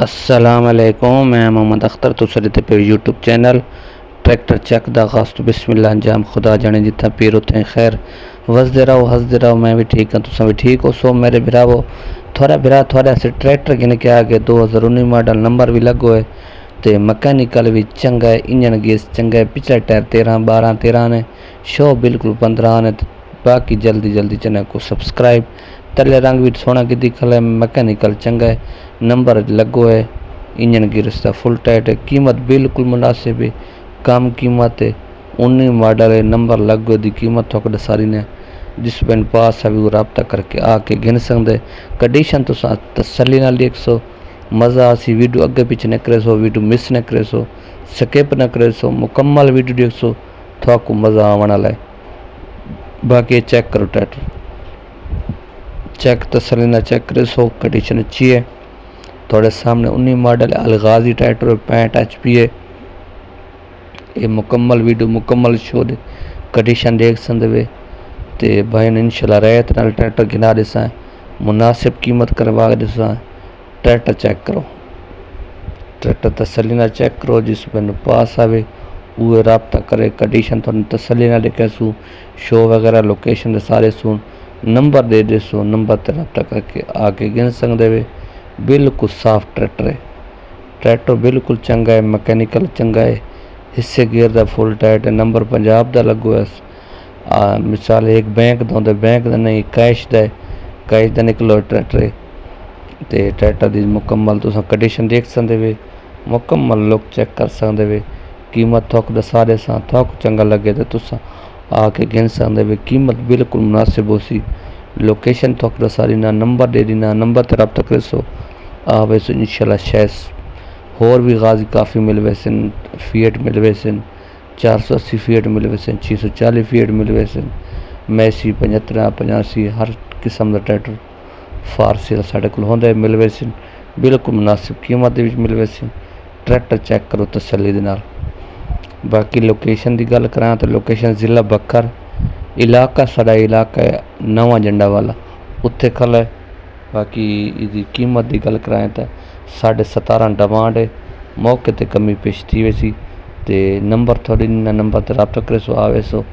अस्सलाम वालेकुम। मैं मोहम्मद अख्तर तुसरी ते पे यूट्यूब चैनल ट्रैक्टर चेक दा आगाज़ तो बिस्मिल्लाह अंजाम खुदा जाने जितना पीर उतने खैर वसदे रहो हंसदे रहो। मैं भी ठीक हाँ, तुम भी ठीक हो। सो मेरे बिरावो थोड़ा बिरा थोड़ा से ट्रैक्टर गिन के आगे 2019 मॉडल नंबर भी लगो है तो मकैनिकल भी चंगा है, इंजन गेस चंगा है, पिछले टायर 13 12 13 ने, शो बिल्कुल 15 ने। बाकी जल्दी जल्दी चैनल को सब्सक्राइब। तले रंग भी सोना की दिखल है, मकैनिकल चंगा है, नंबर लगो है, इंजन की रस्ता फुल टाइट है, कीमत बिल्कुल मुनासिब है, कम कीमत है। 19 मॉडल है, नंबर लगो दी कीमत थोड़ा सारी ने जिस पेन पास है वो रबता करके आके गिन सकते। कंडीशन तो तसली नाल देख सो, मज़ा आसी। वीडियो अगे पीछे न करे सो, वीडियो मिस न करे सो, स्किप न करे सो, मुकम्मल वीडियो देख सो, थोड़ा मज़ा आने वाला है। बाकी चेक करो ट्रैक्टर, चेक तसली ना चेक करे सो, कंडीशन अच्छी है। थोड़े सामने 19 मॉडल अलगाजी ट्रैक्टर 65 HP है। ये मुकम्मल वीडियो मुकम्मल शो दे कंडीशन देख सकते वे तो भाई इंशाल्लाह रैत नाल ट्रैक्टर गिना दिसा, मुनासिब कीमत करवा दिसा। ट्रैक्टर चेक करो, ट्रैक्टर तसली ना चेक करो, जिस मैंने पास आवे वो रबता करे। कंडीशन थोड़ी तसली ना देखे सू, शो वगैरह लोकेशन सारे सून नंबर दे दे सो, नंबर ते रबता करके आके गिन सकते वे। बिल्कुल साफ ट्रैक्टर है, ट्रैक्टर बिल्कुल चंगा है, मकैनिकल चंगा है, हिस्से गियर दा फुल टाइट है, नंबर पंजाब दा लगो है। मिसाल एक बैंक दा बैंक दा नहीं, कैश दा निकलो ट्रैक्टर है ते ट्रैक्टर दी मुकम्मल तुस कंडीशन देख सकते वे, मुकम्मल लुक चेक कर सकते वे। कीमत थोक दा सारे सा थोक चंगा लगे तो तुस आके गिन सकते वे, कीमत बिल्कुल मुनासिब हो सी। लोकेशन थोक दा सारी ना, नंबर दे दीना, नंबर ते रब्ता करे सो आवे सो इंशाल्लाह। शैस होर भी गाजी काफ़ी मिल वैसे, फीएट मिल वैसे, 480 फीएट मिल वैसे, 640 फीएट मिल वैसे, मैसी 75 85 हर किस्म का ट्रैक्टर फारसी साढ़े को होंगे मिल वैसे, बिल्कुल मुनासिब कीमत मिल वैसे। ट्रैक्टर चेक करो तसल्ली दे नाल। बाकी लोकेशन की गल करा तो लोकेशन ज़िला बखर, इलाका साड़ा इलाका है नवा जंडा वाला, उत्थे खल है। बाकी इसकी कीमत की गल कराएं तो 17.5 डिमांड है, मौके ते कमी पेश थी वैसी तो नंबर थोड़ी नंबर ते रब्ता करे सो आवे सो।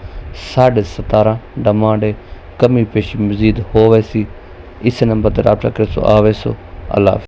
17.5 डिमांड है, कमी पेशी मजीद हो वैसी, इस नंबर ते रब्ता करे सो आवे सो। अल्लाह।